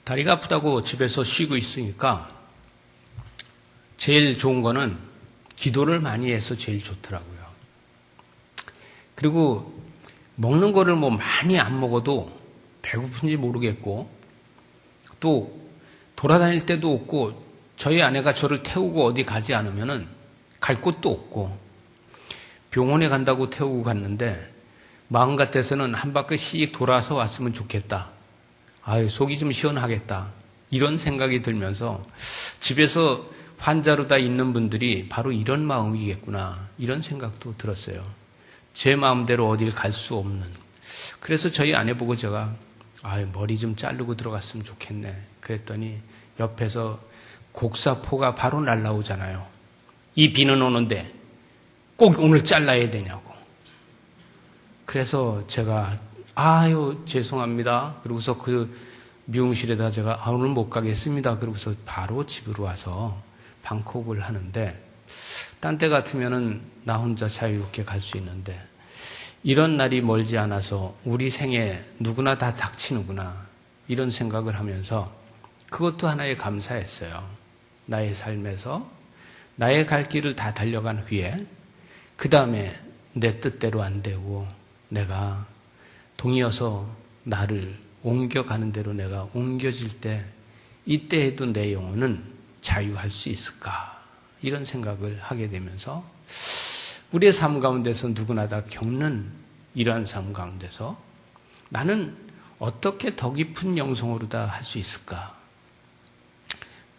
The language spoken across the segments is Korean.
다리가 아프다고 집에서 쉬고 있으니까 제일 좋은 거는 기도를 많이 해서 제일 좋더라고요. 그리고 먹는 거를 뭐 많이 안 먹어도 배고픈지 모르겠고 또 돌아다닐 때도 없고 저희 아내가 저를 태우고 어디 가지 않으면은 갈 곳도 없고 병원에 간다고 태우고 갔는데 마음 같아서는 한 바퀴 씩 돌아서 왔으면 좋겠다. 아유, 속이 좀 시원하겠다. 이런 생각이 들면서 집에서 환자로 다 있는 분들이 바로 이런 마음이겠구나. 이런 생각도 들었어요. 제 마음대로 어딜 갈 수 없는. 그래서 저희 아내 보고 제가 아유, 머리 좀 자르고 들어갔으면 좋겠네. 그랬더니 옆에서 곡사포가 바로 날라오잖아요. 이 비는 오는데 꼭 오늘 잘라야 되냐고. 그래서 제가 아유 죄송합니다. 그러고서 그 미용실에다 제가 오늘 못 가겠습니다. 그러고서 바로 집으로 와서 방콕을 하는데 딴 때 같으면은 나 혼자 자유롭게 갈 수 있는데 이런 날이 멀지 않아서 우리 생에 누구나 다 닥치는구나 이런 생각을 하면서 그것도 하나의 감사했어요. 나의 삶에서 나의 갈 길을 다 달려간 후에 그 다음에 내 뜻대로 안 되고 내가 동이어서 나를 옮겨가는 대로 내가 옮겨질 때 이때에도 내 영혼은 자유할 수 있을까 이런 생각을 하게 되면서 우리의 삶 가운데서 누구나 다 겪는 이러한 삶 가운데서 나는 어떻게 더 깊은 영성으로 다 할 수 있을까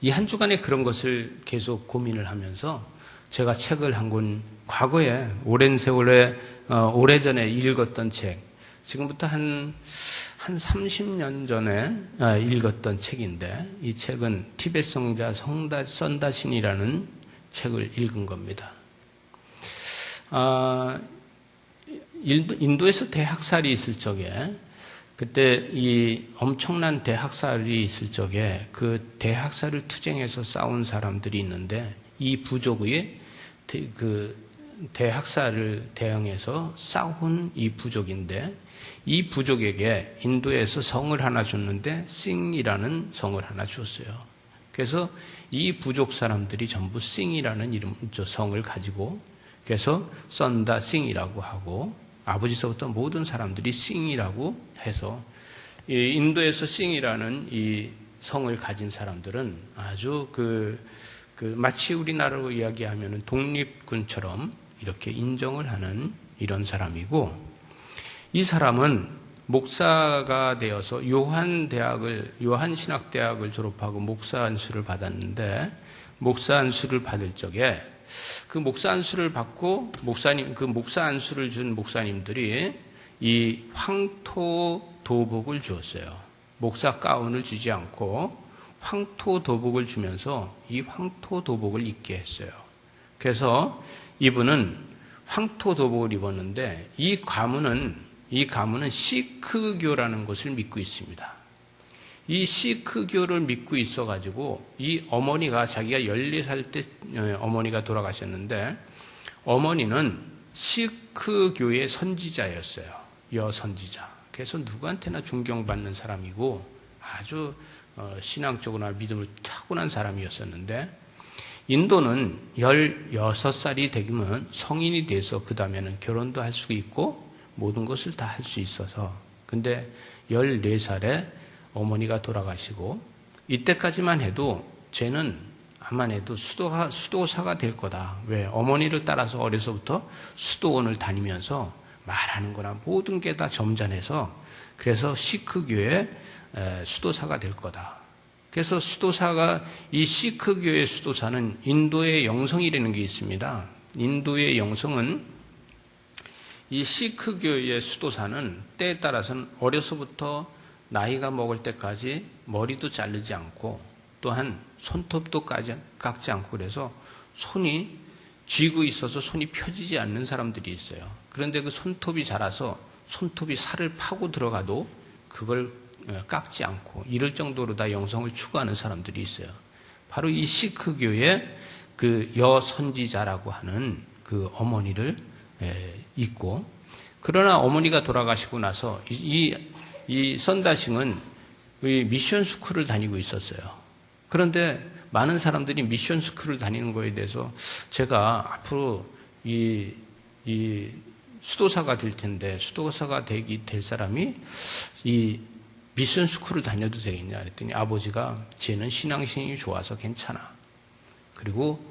이 한 주간에 그런 것을 계속 고민을 하면서 제가 책을 한 권 과거에 오랜 세월에 오래전에 읽었던 책 지금부터 한 30년 전에 읽었던 책인데 이 책은 티베트 성자 선다신이라는 책을 읽은 겁니다. 인도에서 대학살이 있을 적에 그때 이 엄청난 대학살이 있을 적에 그 대학살을 투쟁해서 싸운 사람들이 있는데 이 부족의 그 대학살을 대응해서 싸운 이 부족인데 이 부족에게 인도에서 성을 하나 줬는데 싱이라는 성을 하나 줬어요. 그래서 이 부족 사람들이 전부 싱이라는 이름, 성을 가지고 그래서 썬다 싱이라고 하고 아버지서부터 모든 사람들이 싱이라고 해서 인도에서 싱이라는 이 성을 가진 사람들은 아주 마치 우리나라로 이야기하면 독립군처럼 이렇게 인정을 하는 이런 사람이고 이 사람은 목사가 되어서 요한신학대학을 졸업하고 목사 안수를 받았는데 목사 안수를 받을 적에 그 목사 안수를 받고 그 목사 안수를 준 목사님들이 이 황토 도복을 주었어요. 목사 가운을 주지 않고 황토 도복을 주면서 이 황토 도복을 입게 했어요. 그래서 이분은 황토 도복을 입었는데 이 가문은 시크교라는 것을 믿고 있습니다. 이 시크교를 믿고 있어가지고 이 어머니가 자기가 14살 때 어머니가 돌아가셨는데 어머니는 시크교의 선지자였어요. 여선지자. 그래서 누구한테나 존경받는 사람이고 아주 신앙적으로나 믿음을 타고난 사람이었었는데 인도는 16살이 되면 성인이 돼서 그 다음에는 결혼도 할 수 있고 모든 것을 다 할 수 있어서 근데 14살에 어머니가 돌아가시고 이때까지만 해도 쟤는 아마 해도 수도사가 될 거다. 왜? 어머니를 따라서 어려서부터 수도원을 다니면서 말하는 거나 모든 게 다 점잖해서 그래서 시크교의 수도사가 될 거다. 그래서 이 시크교의 수도사는 인도의 영성이라는 게 있습니다. 인도의 영성은 이 시크교의 수도사는 때에 따라서는 어려서부터 나이가 먹을 때까지 머리도 자르지 않고 또한 손톱도 깎지 않고 그래서 손이 쥐고 있어서 손이 펴지지 않는 사람들이 있어요. 그런데 그 손톱이 자라서 손톱이 살을 파고 들어가도 그걸 깎지 않고 이럴 정도로 다 영성을 추구하는 사람들이 있어요. 바로 이 시크교의 그 여선지자라고 하는 그 어머니를 있고 그러나 어머니가 돌아가시고 나서 이 선다싱은 미션 스쿨을 다니고 있었어요. 그런데 많은 사람들이 미션 스쿨을 다니는 거에 대해서 제가 앞으로 이 수도사가 될 텐데 수도사가 될 사람이 이 미션 스쿨을 다녀도 되겠냐 그랬더니 아버지가 쟤는 신앙심이 좋아서 괜찮아. 그리고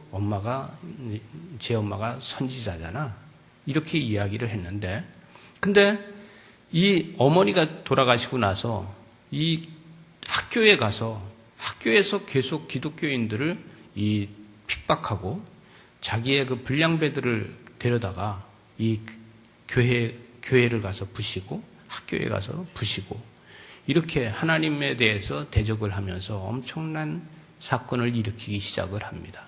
제 엄마가 선지자잖아. 이렇게 이야기를 했는데 근데 이 어머니가 돌아가시고 나서 이 학교에 가서 학교에서 계속 기독교인들을 핍박하고 자기의 그 불량배들을 데려다가 이 교회를 가서 부시고 학교에 가서 부시고 이렇게 하나님에 대해서 대적을 하면서 엄청난 사건을 일으키기 시작을 합니다.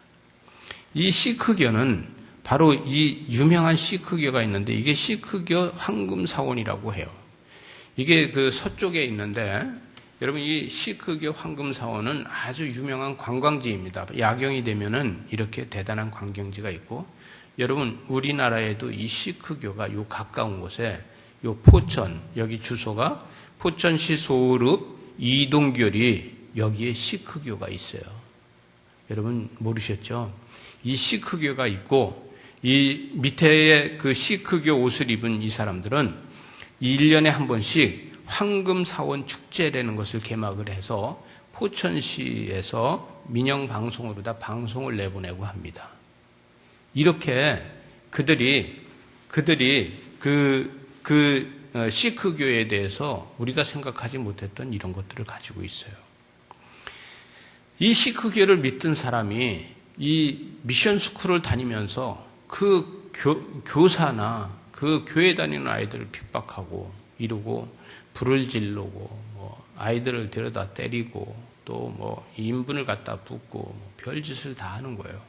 이 시크교는 바로 이 유명한 시크교가 있는데 이게 시크교 황금사원이라고 해요. 이게 그 서쪽에 있는데 여러분 이 시크교 황금사원은 아주 유명한 관광지입니다. 야경이 되면은 이렇게 대단한 광경지가 있고 여러분 우리나라에도 이 시크교가 요 가까운 곳에 요 포천 여기 주소가 포천시 소읍 이동교리 여기에 시크교가 있어요. 여러분 모르셨죠? 이 시크교가 있고 이 밑에 그 시크교 옷을 입은 이 사람들은 1년에 한 번씩 황금사원 축제라는 것을 개막을 해서 포천시에서 민영방송으로 다 방송을 내보내고 합니다. 이렇게 그들이 시크교에 대해서 우리가 생각하지 못했던 이런 것들을 가지고 있어요. 이 시크교를 믿던 사람이 이 미션 스쿨을 다니면서 그 교사나 그 교회 다니는 아이들을 핍박하고 이러고 불을 지르고 아이들을 데려다 때리고 또 인분을 갖다 붓고 별짓을 다 하는 거예요.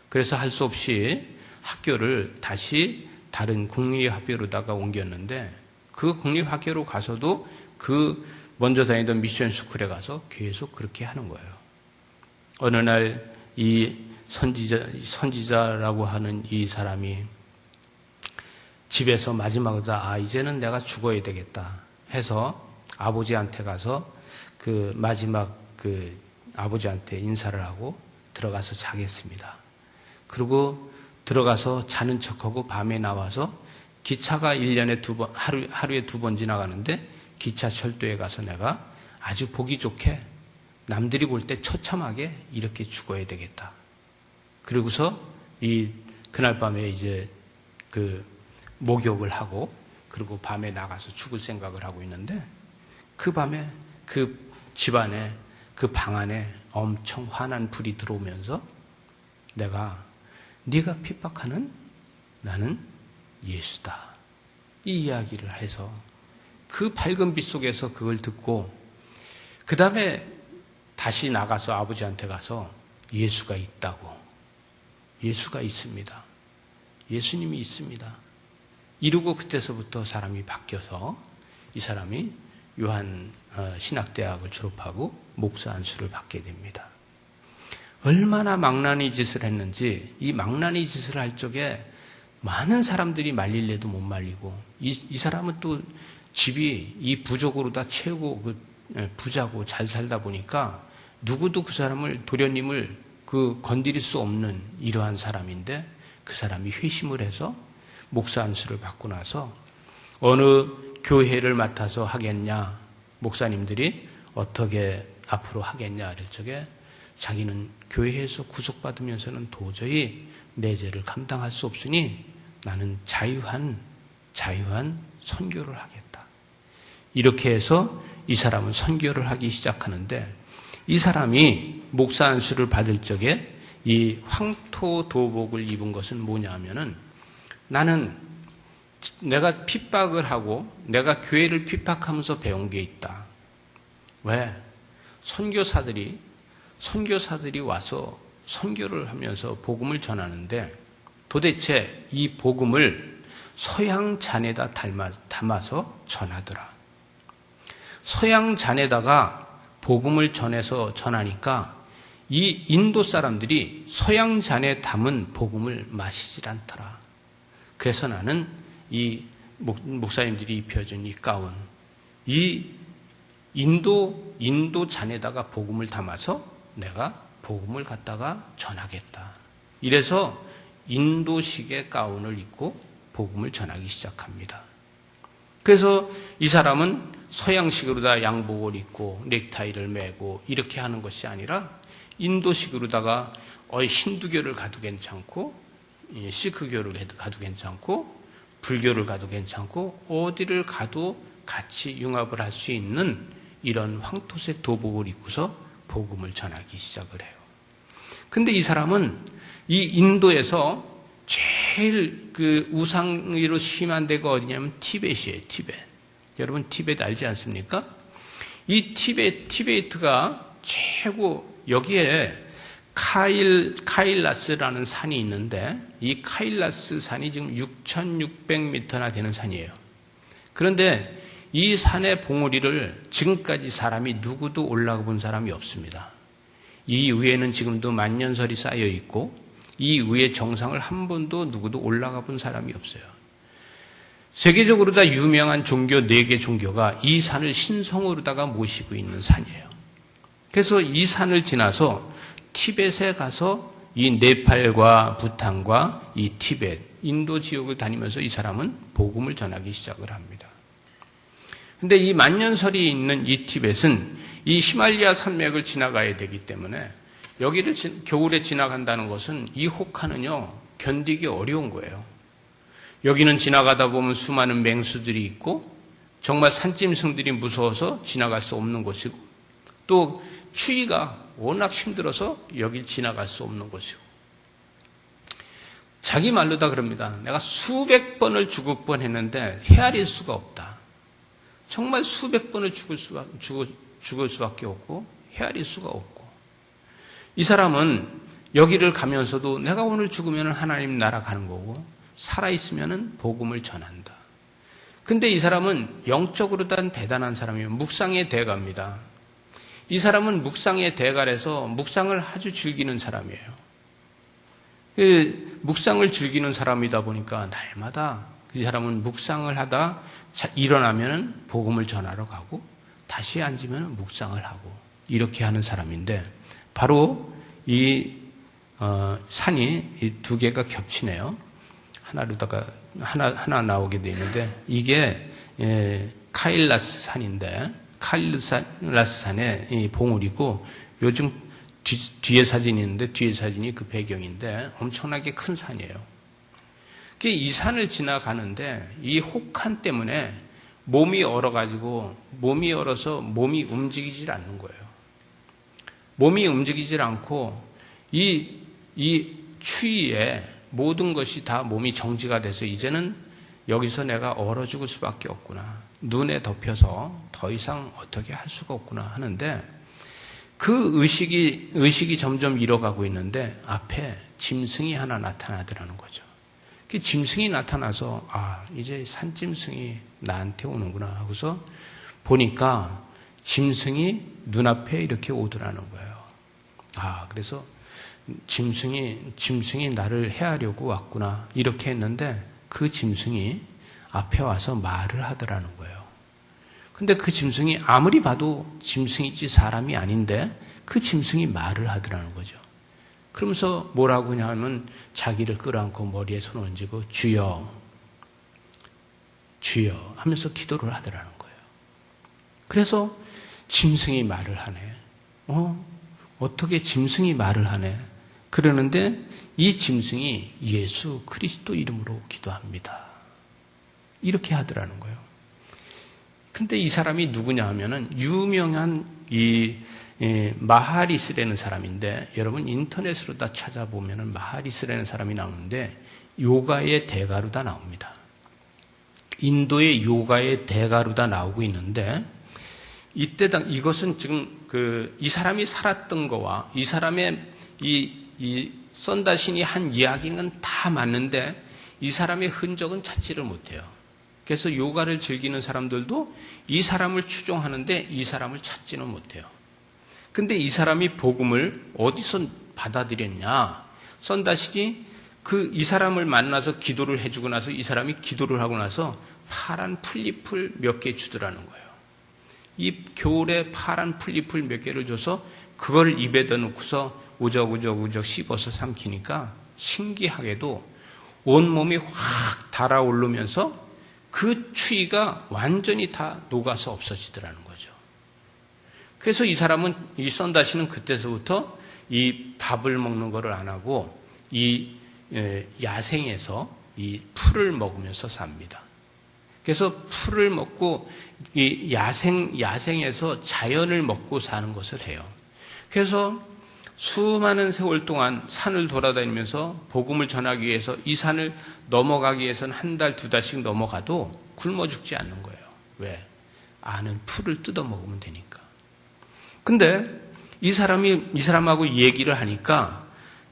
그래서 할 수 없이 학교를 다시 다른 국립학교로다가 옮겼는데 그 국립학교로 가서도 그 먼저 다니던 미션 스쿨에 가서 계속 그렇게 하는 거예요. 어느 날 이 선지자라고 하는 이 사람이 집에서 마지막으로 이제는 내가 죽어야 되겠다 해서 아버지한테 가서 그 마지막 그 아버지한테 인사를 하고 들어가서 자겠습니다. 그리고 들어가서 자는 척하고 밤에 나와서 기차가 1년에 하루에 2번 지나가는데 기차 철도에 가서 내가 아주 보기 좋게 남들이 볼 때 처참하게 이렇게 죽어야 되겠다. 그리고서 그날 밤에 이제 그 목욕을 하고 그리고 밤에 나가서 죽을 생각을 하고 있는데 그 밤에 그 집안에 그 방 안에 엄청 환한 불이 들어오면서 네가 핍박하는 나는 예수다. 이 이야기를 해서 그 밝은 빛 속에서 그걸 듣고 그 다음에 다시 나가서 아버지한테 가서 예수가 있다고. 예수가 있습니다. 예수님이 있습니다. 이러고 그때서부터 사람이 바뀌어서 이 사람이 요한 신학대학을 졸업하고 목사 안수를 받게 됩니다. 얼마나 망나니 짓을 했는지 이 망나니 짓을 할 적에 많은 사람들이 말릴래도 못 말리고 이 사람은 또 집이 이 부족으로 다 채우고 부자고 잘 살다 보니까 누구도 그 사람을 도련님을 건드릴 수 없는 이러한 사람인데 그 사람이 회심을 해서 목사 안수를 받고 나서 어느 교회를 맡아서 하겠냐 목사님들이 어떻게 앞으로 하겠냐 할 적에 자기는 교회에서 구속받으면서는 도저히 내 죄를 감당할 수 없으니 나는 자유한 선교를 하겠다. 이렇게 해서 이 사람은 선교를 하기 시작하는데 이 사람이 목사 안수를 받을 적에 이 황토 도복을 입은 것은 뭐냐 하면은 나는 내가 핍박을 하고 내가 교회를 핍박하면서 배운 게 있다. 왜? 선교사들이 와서 선교를 하면서 복음을 전하는데 도대체 이 복음을 서양 잔에다 담아서 전하더라. 서양 잔에다가 복음을 전하니까 이 인도 사람들이 서양 잔에 담은 복음을 마시질 않더라. 그래서 나는 이 목사님들이 입혀준 이 가운, 이 인도 잔에다가 복음을 담아서 내가 복음을 갖다가 전하겠다. 이래서 인도식의 가운을 입고 복음을 전하기 시작합니다. 그래서 이 사람은 서양식으로다 양복을 입고 넥타이를 매고 이렇게 하는 것이 아니라 인도식으로다가 힌두교를 가도 괜찮고 시크교를 가도 괜찮고 불교를 가도 괜찮고 어디를 가도 같이 융합을 할 수 있는 이런 황토색 도복을 입고서 복음을 전하기 시작을 해요. 근데 이 사람은 이 인도에서 제일 그 우상으로 심한 데가 어디냐면 티벳이에요. 티벳. 여러분 티벳 알지 않습니까? 이 티베트가 최고 여기에 카일라스라는 산이 있는데 이 카일라스 산이 지금 6,600m나 되는 산이에요. 그런데 이 산의 봉우리를 지금까지 사람이 누구도 올라가 본 사람이 없습니다. 이 위에는 지금도 만년설이 쌓여 있고 이 위의 정상을 한 번도 누구도 올라가 본 사람이 없어요. 세계적으로 다 유명한 종교 4개 종교가 이 산을 신성으로다가 모시고 있는 산이에요. 그래서 이 산을 지나서 티벳에 가서 이 네팔과 부탄과 이 티벳, 인도 지역을 다니면서 이 사람은 복음을 전하기 시작을 합니다. 근데 이 만년설이 있는 이 티벳은 이 히말라야 산맥을 지나가야 되기 때문에 여기를 겨울에 지나간다는 것은 이 혹한은요 견디기 어려운 거예요. 여기는 지나가다 보면 수많은 맹수들이 있고 정말 산짐승들이 무서워서 지나갈 수 없는 곳이고 또 추위가 워낙 힘들어서 여길 지나갈 수 없는 곳이고 자기 말로 다 그럽니다. 내가 수백 번을 죽을 뻔했는데 헤아릴 수가 없다. 정말 수백 번을 죽을 수밖에 없고 헤아릴 수가 없고 이 사람은 여기를 가면서도 내가 오늘 죽으면 하나님 나라 가는 거고 살아있으면 복음을 전한다. 근데 이 사람은 영적으로 대단한 사람이에요. 묵상의 대가입니다. 이 사람은 묵상의 대가라서 묵상을 아주 즐기는 사람이에요. 묵상을 즐기는 사람이다 보니까 날마다 이 사람은 묵상을 하다 일어나면 복음을 전하러 가고 다시 앉으면 묵상을 하고 이렇게 하는 사람인데 바로 이 산이 이 두 개가 겹치네요. 하나로다가 하나 나오게 되어 있는데 이게 카일라스 산인데 카일라스 산의 이 봉우리고 요즘 뒤에 사진이 있는데 뒤에 사진이 그 배경인데 엄청나게 큰 산이에요. 이 산을 지나가는데 이 혹한 때문에 몸이 얼어가지고 몸이 얼어서 몸이 움직이질 않는 거예요. 몸이 움직이질 않고 이 추위에 모든 것이 다 몸이 정지가 돼서 이제는 여기서 내가 얼어 죽을 수밖에 없구나. 눈에 덮여서 더 이상 어떻게 할 수가 없구나 하는데 그 의식이 점점 잃어가고 있는데 앞에 짐승이 하나 나타나더라는 거죠. 그 짐승이 나타나서 이제 산짐승이 나한테 오는구나 하고서 보니까 짐승이 눈앞에 이렇게 오더라는 거예요. 그래서 짐승이 나를 해하려고 왔구나 이렇게 했는데 그 짐승이 앞에 와서 말을 하더라는 거예요. 근데 그 짐승이 아무리 봐도 짐승이지 사람이 아닌데 그 짐승이 말을 하더라는 거죠. 그러면서 뭐라고 하냐면 자기를 끌어안고 머리에 손 얹고 주여 주여 하면서 기도를 하더라는 거예요. 그래서 짐승이 말을 하네. 어떻게 짐승이 말을 하네. 그러는데 이 짐승이 예수 그리스도 이름으로 기도합니다. 이렇게 하더라는 거예요. 근데 이 사람이 누구냐 하면은 유명한 마하리스라는 사람인데 여러분 인터넷으로 다 찾아보면은 마하리스라는 사람이 나오는데 요가의 대가로 다 나옵니다. 인도의 요가의 대가로 다 나오고 있는데 이때 이것은 지금 이 사람이 살았던 거와 이 사람의 이 선다신이 한 이야기는 다 맞는데 이 사람의 흔적은 찾지를 못해요. 그래서 요가를 즐기는 사람들도 이 사람을 추종하는데 이 사람을 찾지는 못해요. 근데 이 사람이 복음을 어디서 받아들였냐? 선다신이 이 사람을 만나서 기도를 해주고 나서 이 사람이 기도를 하고 나서 파란 풀잎을 몇 개 주더라는 거예요. 이 겨울에 파란 풀잎을 몇 개를 줘서 그걸 입에다 넣고서 우적우적 씹어서 삼키니까 신기하게도 온몸이 확 달아오르면서 그 추위가 완전히 다 녹아서 없어지더라는 거죠. 그래서 이 사람은, 이 썬다시는 그때서부터 이 밥을 먹는 거를 안 하고 이 야생에서 이 풀을 먹으면서 삽니다. 그래서 풀을 먹고 이 야생에서 자연을 먹고 사는 것을 해요. 그래서 수많은 세월 동안 산을 돌아다니면서 복음을 전하기 위해서 이 산을 넘어가기 위해서는 한 달, 두 달씩 넘어가도 굶어 죽지 않는 거예요. 왜? 아는 풀을 뜯어 먹으면 되니까. 근데 이 사람하고 얘기를 하니까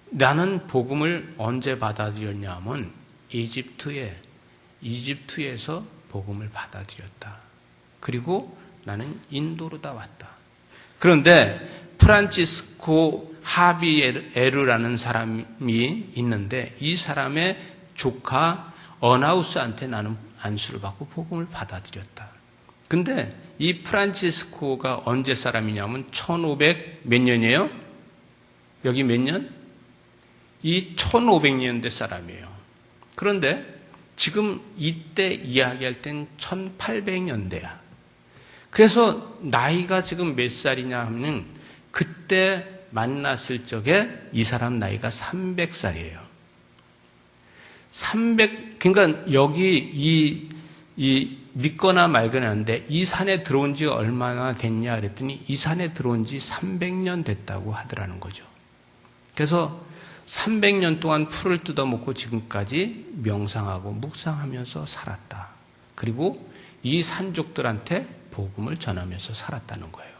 나는 복음을 언제 받아들였냐 하면 이집트에서 복음을 받아들였다. 그리고 나는 인도로 다 왔다. 그런데 프란치스코 하비에르라는 사람이 있는데 이 사람의 조카 어나우스한테 나는 안수를 받고 복음을 받아들였다. 근데 이 프란치스코가 언제 사람이냐면 1500 몇 년이에요? 여기 몇 년? 이 1500년대 사람이에요. 그런데 지금 이때 이야기할 땐 1800년대야. 그래서 나이가 지금 몇 살이냐 하면 그때 만났을 적에 이 사람 나이가 300살이에요. 그러니까 여기 이 믿거나 말거나 하는데 이 산에 들어온 지 얼마나 됐냐 그랬더니 이 산에 들어온 지 300년 됐다고 하더라는 거죠. 그래서 300년 동안 풀을 뜯어먹고 지금까지 명상하고 묵상하면서 살았다. 그리고 이 산족들한테 복음을 전하면서 살았다는 거예요.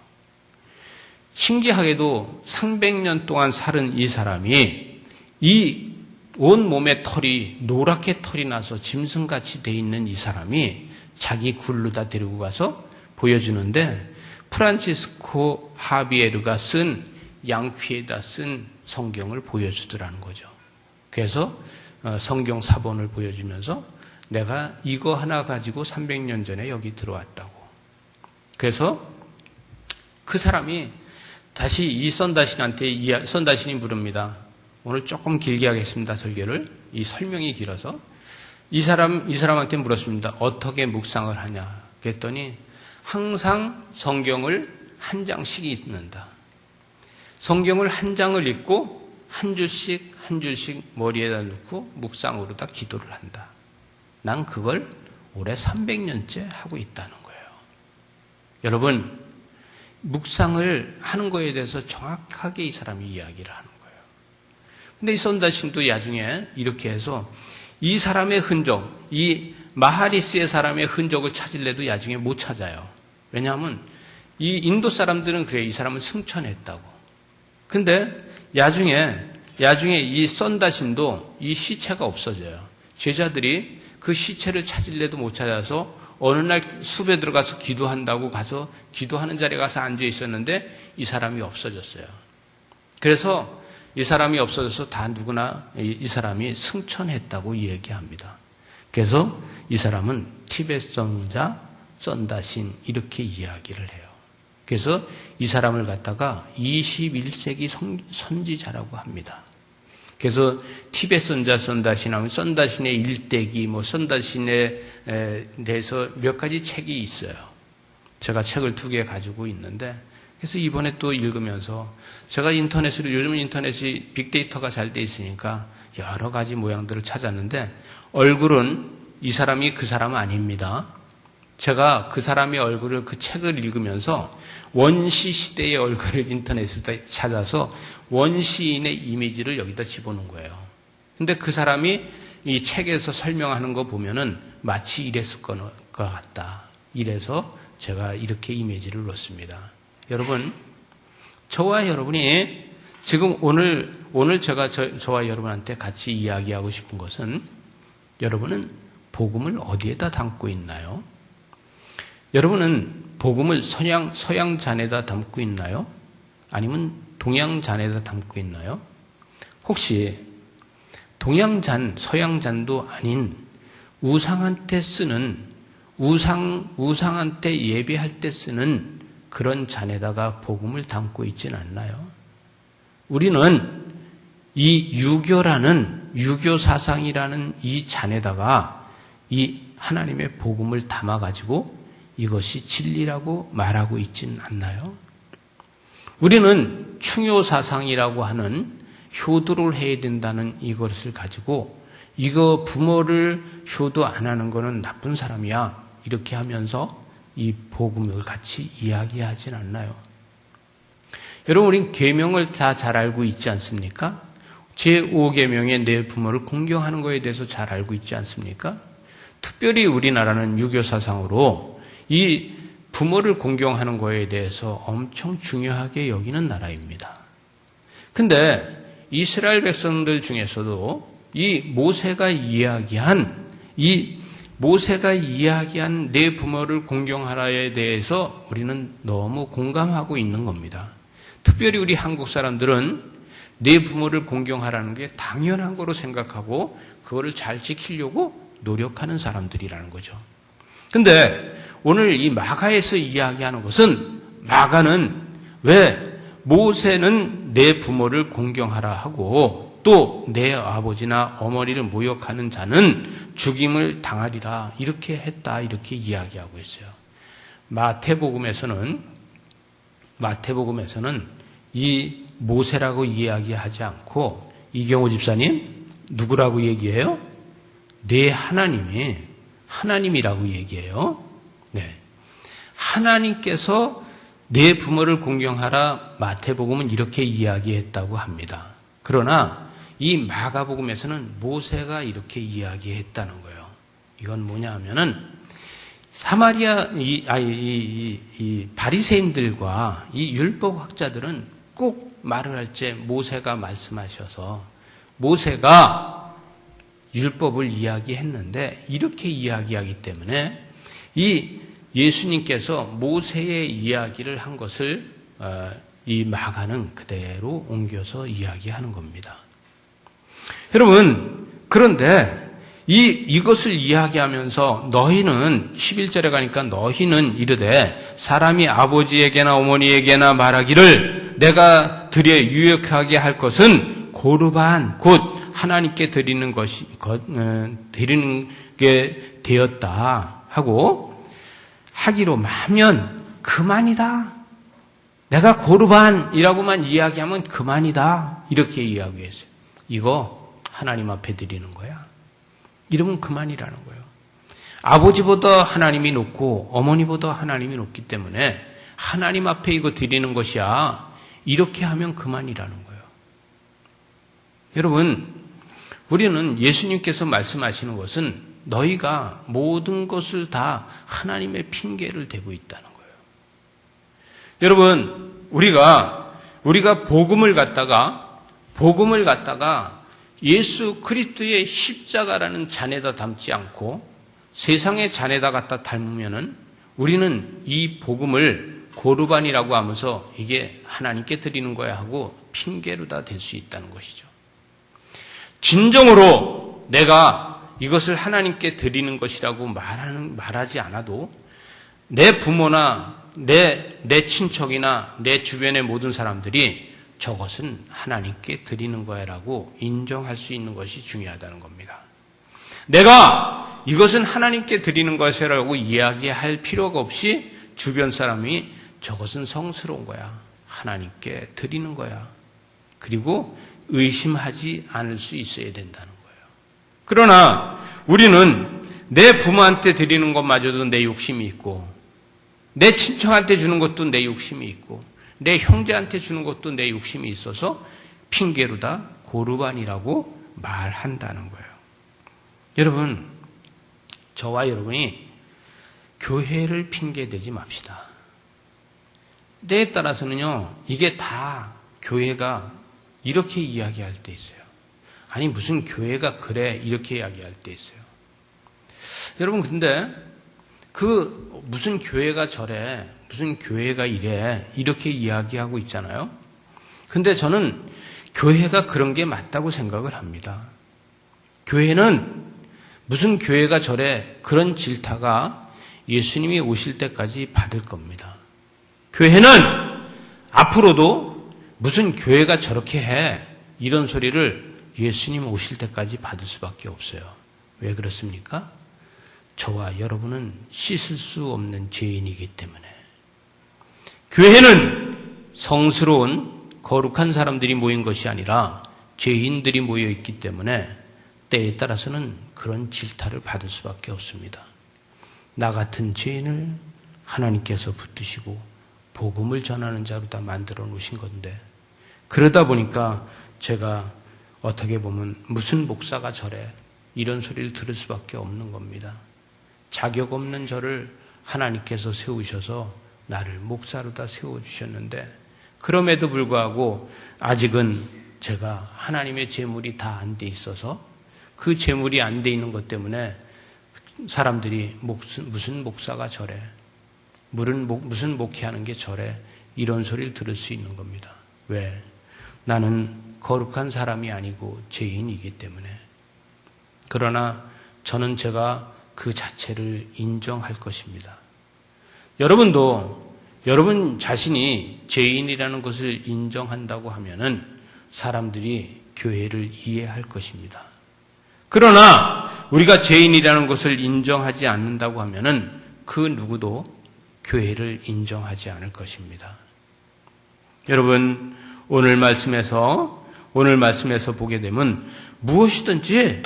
신기하게도 300년 동안 살은 이 사람이 이 온몸에 털이 노랗게 털이 나서 짐승같이 돼 있는 이 사람이 자기 굴루다 데리고 가서 보여주는데 프란치스코 하비에르가 쓴 양피에다 쓴 성경을 보여주더라는 거죠. 그래서 성경 사본을 보여주면서 내가 이거 하나 가지고 300년 전에 여기 들어왔다고. 그래서 그 사람이 다시 이 썬다신한테 썬다신이 물습니다. 오늘 조금 길게 하겠습니다. 설교를. 이 설명이 길어서 이 사람한테 물었습니다. 어떻게 묵상을 하냐? 그랬더니 항상 성경을 한 장씩 읽는다. 성경을 한 장을 읽고 한 줄씩 머리에다 넣고 묵상으로 다 기도를 한다. 난 그걸 올해 300년째 하고 있다는 거예요. 여러분, 묵상을 하는 거에 대해서 정확하게 이 사람이 이야기를 하는 거예요. 근데 이 썬다신도 나중에 이렇게 해서 이 사람의 흔적, 이 마하리스의 사람의 흔적을 찾으려도 나중에 못 찾아요. 왜냐하면 이 인도 사람들은 그래요. 이 사람을 승천했다고. 근데 나중에 이 썬다신도 이 시체가 없어져요. 제자들이 그 시체를 찾으려도 못 찾아서 어느 날 숲에 들어가서 기도한다고 가서 기도하는 자리에 가서 앉아 있었는데 이 사람이 없어졌어요. 그래서 이 사람이 없어져서 다 누구나 이 사람이 승천했다고 얘기합니다. 그래서 이 사람은 티베트 성자 썬다신 이렇게 이야기를 해요. 그래서 이 사람을 갖다가 21세기 선지자라고 합니다. 그래서 티베트 선자 썬다신 하면 썬다신의 일대기, 썬다신에 대해서 몇 가지 책이 있어요. 제가 책을 2개 가지고 있는데, 그래서 이번에 또 읽으면서 제가 요즘은 인터넷이 빅데이터가 잘 돼 있으니까 여러 가지 모양들을 찾았는데 얼굴은 이 사람이 그 사람 아닙니다. 제가 그 사람의 얼굴을 그 책을 읽으면서 원시 시대의 얼굴을 인터넷에서 찾아서 원시인의 이미지를 여기다 집어넣은 거예요. 근데 그 사람이 이 책에서 설명하는 거 보면은 마치 이랬을 것 같다. 이래서 제가 이렇게 이미지를 넣습니다. 여러분, 저와 여러분이 지금 오늘 제가 저와 여러분한테 같이 이야기하고 싶은 것은 여러분은 복음을 어디에다 담고 있나요? 여러분은 복음을 서양 잔에다 담고 있나요? 아니면 동양 잔에다 담고 있나요? 혹시 동양 잔, 서양 잔도 아닌 우상한테 쓰는 우상한테 예배할 때 쓰는 그런 잔에다가 복음을 담고 있지는 않나요? 우리는 이 유교라는 유교 사상이라는 이 잔에다가 이 하나님의 복음을 담아가지고 이것이 진리라고 말하고 있지는 않나요? 우리는 충효 사상이라고 하는 효도를 해야 된다는 이것을 가지고 이거 부모를 효도 안 하는 거는 나쁜 사람이야 이렇게 하면서 이 복음을 같이 이야기하진 않나요? 여러분 우린 계명을 다 잘 알고 있지 않습니까? 제5계명에 내 부모를 공경하는 것에 대해서 잘 알고 있지 않습니까? 특별히 우리나라는 유교 사상으로 이 부모를 공경하는 것에 대해서 엄청 중요하게 여기는 나라입니다. 근데 이스라엘 백성들 중에서도 이 모세가 이야기한 내 부모를 공경하라에 대해서 우리는 너무 공감하고 있는 겁니다. 특별히 우리 한국 사람들은 내 부모를 공경하라는 게 당연한 거로 생각하고 그거를 잘 지키려고 노력하는 사람들이라는 거죠. 근데 오늘 이 마가에서 이야기하는 것은 마가는 왜 모세는 내 부모를 공경하라 하고 또 내 아버지나 어머니를 모욕하는 자는 죽임을 당하리라 이렇게 했다 이렇게 이야기하고 있어요. 마태복음에서는 이 모세라고 이야기하지 않고 이경호 집사님 누구라고 얘기해요? 내 하나님이라고 얘기해요. 네. 하나님께서 내 부모를 공경하라 마태복음은 이렇게 이야기했다고 합니다. 그러나 이 마가복음에서는 모세가 이렇게 이야기했다는 거예요. 이건 뭐냐 하면은 이 바리새인들과 이 율법학자들은 꼭 말을 할 때 모세가 말씀하셔서 모세가 율법을 이야기했는데 이렇게 이야기하기 때문에 이 예수님께서 모세의 이야기를 한 것을 이 마가는 그대로 옮겨서 이야기하는 겁니다. 여러분 그런데 이것을 이야기하면서 너희는 11절에 가니까 너희는 이르되 사람이 아버지에게나 어머니에게나 말하기를 내가 드려 유익하게 할 것은 고르반 곧 하나님께 드리는 게 되었다 하고 하기로 하면 그만이다. 내가 고르반이라고만 이야기하면 그만이다. 이렇게 이야기했어요. 이거 하나님 앞에 드리는 거야. 이러면 그만이라는 거예요. 아버지보다 하나님이 높고 어머니보다 하나님이 높기 때문에 하나님 앞에 이거 드리는 것이야. 이렇게 하면 그만이라는 거예요. 여러분, 우리는 예수님께서 말씀하시는 것은 너희가 모든 것을 다 하나님의 핑계를 대고 있다는 거예요. 여러분, 우리가 복음을 갖다가 예수 그리스도의 십자가라는 잔에다 담지 않고 세상의 잔에다 갖다 담으면은 우리는 이 복음을 고르반이라고 하면서 이게 하나님께 드리는 거야 하고 핑계로 다 될 수 있다는 것이죠. 진정으로 내가 이것을 하나님께 드리는 것이라고 말하지 않아도 내 부모나 내 친척이나 내 주변의 모든 사람들이 저것은 하나님께 드리는 거야라고 인정할 수 있는 것이 중요하다는 겁니다. 내가 이것은 하나님께 드리는 것이라고 이야기할 필요가 없이 주변 사람이 저것은 성스러운 거야. 하나님께 드리는 거야. 그리고 의심하지 않을 수 있어야 된다는 거예요. 그러나 우리는 내 부모한테 드리는 것마저도 내 욕심이 있고 내 친척한테 주는 것도 내 욕심이 있고 내 형제한테 주는 것도 내 욕심이 있어서 핑계로 다 고르반이라고 말한다는 거예요. 여러분, 저와 여러분이 교회를 핑계대지 맙시다. 때에 따라서는요, 이게 다 교회가 이렇게 이야기할 때 있어요. 아니, 무슨 교회가 그래, 이렇게 이야기할 때 있어요. 여러분, 근데 무슨 교회가 저래, 무슨 교회가 이래, 이렇게 이야기하고 있잖아요. 근데 저는 교회가 그런 게 맞다고 생각을 합니다. 교회는 무슨 교회가 저래, 그런 질타가 예수님이 오실 때까지 받을 겁니다. 교회는 앞으로도 무슨 교회가 저렇게 해 이런 소리를 예수님 오실 때까지 받을 수밖에 없어요. 왜 그렇습니까? 저와 여러분은 씻을 수 없는 죄인이기 때문에. 교회는 성스러운 거룩한 사람들이 모인 것이 아니라 죄인들이 모여 있기 때문에 때에 따라서는 그런 질타를 받을 수밖에 없습니다. 나 같은 죄인을 하나님께서 붙드시고 복음을 전하는 자로 다 만들어 놓으신 건데, 그러다 보니까 제가 어떻게 보면 무슨 목사가 저래 이런 소리를 들을 수밖에 없는 겁니다. 자격 없는 저를 하나님께서 세우셔서 나를 목사로 다 세워주셨는데, 그럼에도 불구하고 아직은 제가 하나님의 제물이 다 안 돼 있어서 그 제물이 안 돼 있는 것 때문에 사람들이 무슨 목사가 저래, 무슨 목회하는 게 저래 이런 소리를 들을 수 있는 겁니다. 왜? 나는 거룩한 사람이 아니고 죄인이기 때문에. 그러나 저는 제가 그 자체를 인정할 것입니다. 여러분도 여러분 자신이 죄인이라는 것을 인정한다고 하면은 사람들이 교회를 이해할 것입니다. 그러나 우리가 죄인이라는 것을 인정하지 않는다고 하면은 그 누구도 교회를 인정하지 않을 것입니다. 여러분, 오늘 말씀에서 보게 되면 무엇이든지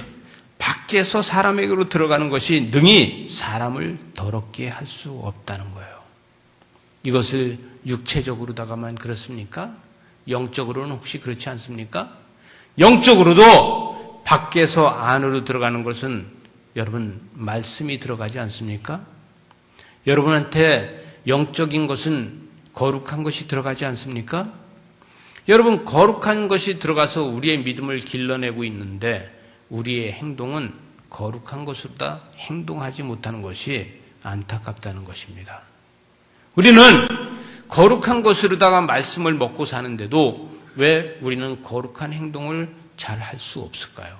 밖에서 사람에게로 들어가는 것이 능히 사람을 더럽게 할 수 없다는 거예요. 이것을 육체적으로다가만 그렇습니까? 영적으로는 혹시 그렇지 않습니까? 영적으로도 밖에서 안으로 들어가는 것은 여러분 말씀이 들어가지 않습니까? 여러분한테 영적인 것은 거룩한 것이 들어가지 않습니까? 여러분, 거룩한 것이 들어가서 우리의 믿음을 길러내고 있는데 우리의 행동은 거룩한 것으로 다 행동하지 못하는 것이 안타깝다는 것입니다. 우리는 거룩한 것으로다가 말씀을 먹고 사는데도 왜 우리는 거룩한 행동을 잘 할 수 없을까요?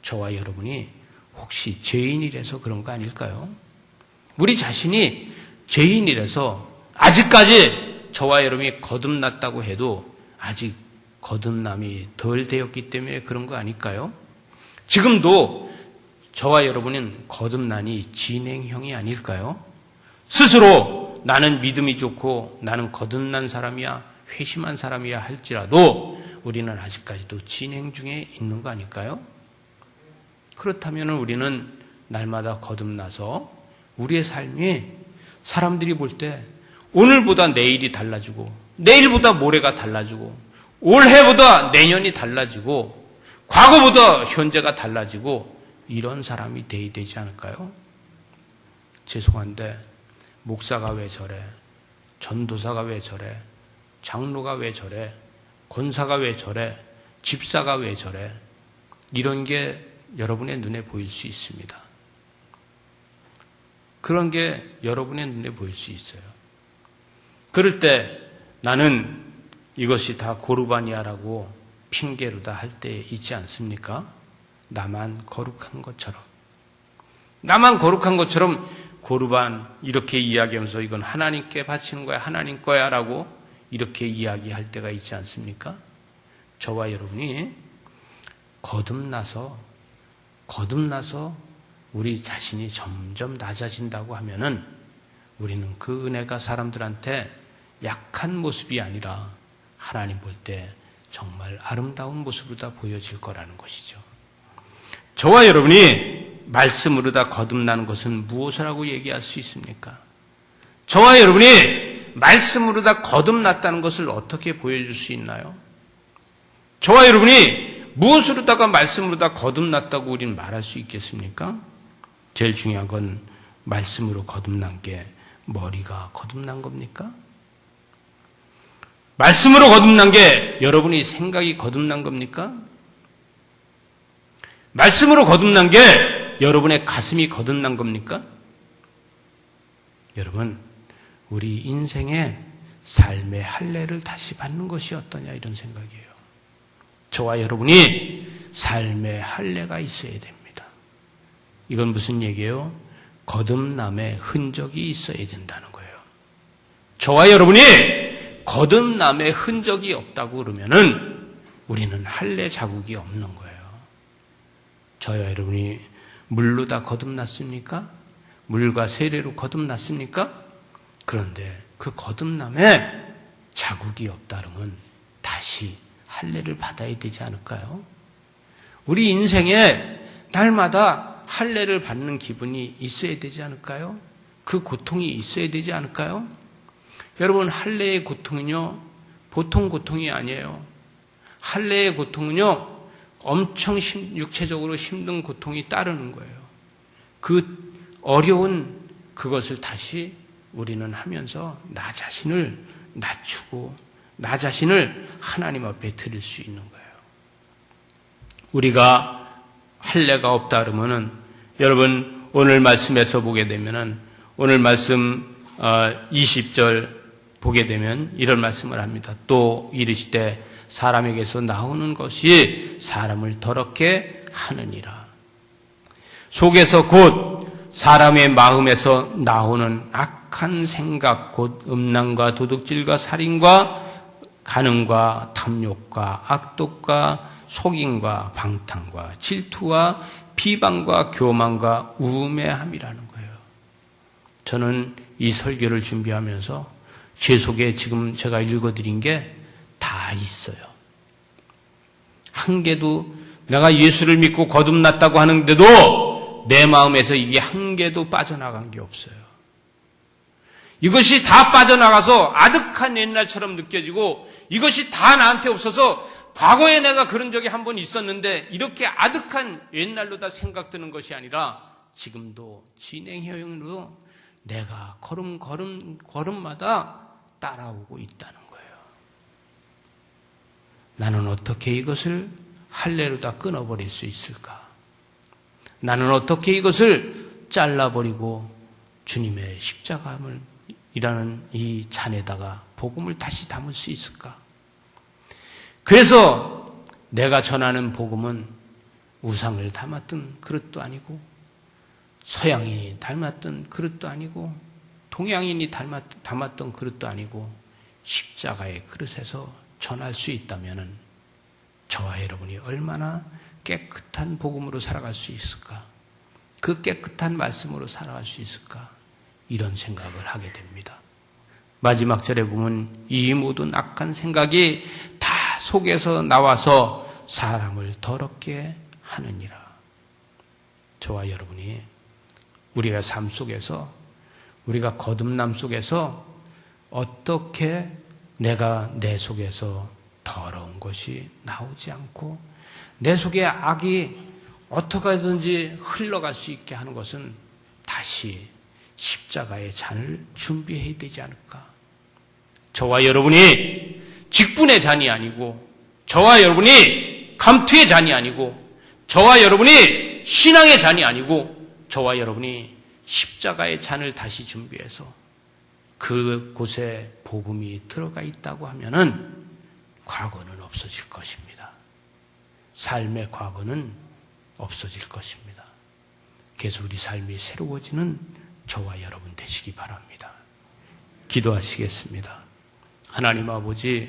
저와 여러분이 혹시 죄인이라서 그런 거 아닐까요? 우리 자신이 죄인이라서 아직까지 저와 여러분이 거듭났다고 해도 아직 거듭남이 덜 되었기 때문에 그런 거 아닐까요? 지금도 저와 여러분은 거듭난이 진행형이 아닐까요? 스스로 나는 믿음이 좋고 나는 거듭난 사람이야, 회심한 사람이야 할지라도 우리는 아직까지도 진행 중에 있는 거 아닐까요? 그렇다면 우리는 날마다 거듭나서 우리의 삶이 사람들이 볼 때 오늘보다 내일이 달라지고 내일보다 모레가 달라지고 올해보다 내년이 달라지고 과거보다 현재가 달라지고 이런 사람이 돼야 되지 않을까요? 죄송한데 목사가 왜 저래? 전도사가 왜 저래? 장로가 왜 저래? 권사가 왜 저래? 집사가 왜 저래? 이런 게 여러분의 눈에 보일 수 있습니다. 그런 게 여러분의 눈에 보일 수 있어요. 그럴 때 나는 이것이 다 고르바니아라고 핑계로다 할 때 있지 않습니까? 나만 거룩한 것처럼. 나만 거룩한 것처럼 고르반 이렇게 이야기하면서 이건 하나님께 바치는 거야, 하나님 거야 라고 이렇게 이야기할 때가 있지 않습니까? 저와 여러분이 거듭나서 우리 자신이 점점 낮아진다고 하면은 우리는 그 은혜가 사람들한테 약한 모습이 아니라 하나님 볼 때 정말 아름다운 모습으로 다 보여질 거라는 것이죠. 저와 여러분이 말씀으로 다 거듭나는 것은 무엇이라고 얘기할 수 있습니까? 저와 여러분이 말씀으로 다 거듭났다는 것을 어떻게 보여줄 수 있나요? 저와 여러분이 무엇으로다가 말씀으로 다 거듭났다고 우리는 말할 수 있겠습니까? 제일 중요한 건 말씀으로 거듭난 게 머리가 거듭난 겁니까? 말씀으로 거듭난 게 여러분이 생각이 거듭난 겁니까? 말씀으로 거듭난 게 여러분의 가슴이 거듭난 겁니까? 여러분, 우리 인생의 삶의 할례를 다시 받는 것이 어떠냐 이런 생각이에요. 저와 여러분이 삶의 할례가 있어야 됩니다. 이건 무슨 얘기예요? 거듭남의 흔적이 있어야 된다는 거예요. 저와 여러분이 거듭남의 흔적이 없다고 그러면은 우리는 할례 자국이 없는 거예요. 저와 여러분이 물로 다 거듭났습니까? 물과 세례로 거듭났습니까? 그런데 그 거듭남에 자국이 없다 그러면 다시 할례를 받아야 되지 않을까요? 우리 인생에 날마다 할례를 받는 기분이 있어야 되지 않을까요? 그 고통이 있어야 되지 않을까요? 여러분, 할례의 고통은요, 보통 고통이 아니에요. 할례의 고통은요, 엄청 육체적으로 힘든 고통이 따르는 거예요. 그 어려운 그것을 다시 우리는 하면서 나 자신을 낮추고 나 자신을 하나님 앞에 드릴 수 있는 거예요. 우리가 할례가 없다 그러면은 여러분 오늘 말씀에서 보게 되면은 오늘 말씀 20절 보게 되면 이런 말씀을 합니다. 또 이르시되 사람에게서 나오는 것이 사람을 더럽게 하느니라. 속에서 곧 사람의 마음에서 나오는 악한 생각, 곧 음란과 도둑질과 살인과 간음과 탐욕과 악독과 속임과 방탕과 질투와 비방과 교만과 우매함이라는 거예요. 저는 이 설교를 준비하면서 제 속에 지금 제가 읽어드린 게 다 있어요. 한 개도 내가 예수를 믿고 거듭났다고 하는데도 내 마음에서 이게 한 개도 빠져나간 게 없어요. 이것이 다 빠져나가서 아득한 옛날처럼 느껴지고 이것이 다 나한테 없어서 과거에 내가 그런 적이 한 번 있었는데 이렇게 아득한 옛날로 다 생각드는 것이 아니라 지금도 진행형으로 내가 걸음마다 따라오고 있다는 거예요. 나는 어떻게 이것을 할례로 다 끊어버릴 수 있을까? 나는 어떻게 이것을 잘라버리고 주님의 십자가를 이라는 이 잔에다가 복음을 다시 담을 수 있을까? 그래서 내가 전하는 복음은 우상을 담았던 그릇도 아니고 서양인이 닮았던 그릇도 아니고 동양인이 담았던 그릇도 아니고 십자가의 그릇에서 전할 수 있다면 저와 여러분이 얼마나 깨끗한 복음으로 살아갈 수 있을까? 그 깨끗한 말씀으로 살아갈 수 있을까? 이런 생각을 하게 됩니다. 마지막 절에 보면 이 모든 악한 생각이 다 속에서 나와서 사람을 더럽게 하느니라. 저와 여러분이 우리가 삶 속에서 우리가 거듭남 속에서 어떻게 내가 내 속에서 더러운 것이 나오지 않고 내 속에 악이 어떻게 하든지 흘러갈 수 있게 하는 것은 다시 십자가의 잔을 준비해야 되지 않을까? 저와 여러분이 직분의 잔이 아니고 저와 여러분이 감투의 잔이 아니고 저와 여러분이 신앙의 잔이 아니고 저와 여러분이 십자가의 잔을 다시 준비해서 그곳에 복음이 들어가 있다고 하면은 과거는 없어질 것입니다. 삶의 과거는 없어질 것입니다. 그래서 우리 삶이 새로워지는 저와 여러분 되시기 바랍니다. 기도하시겠습니다. 하나님 아버지,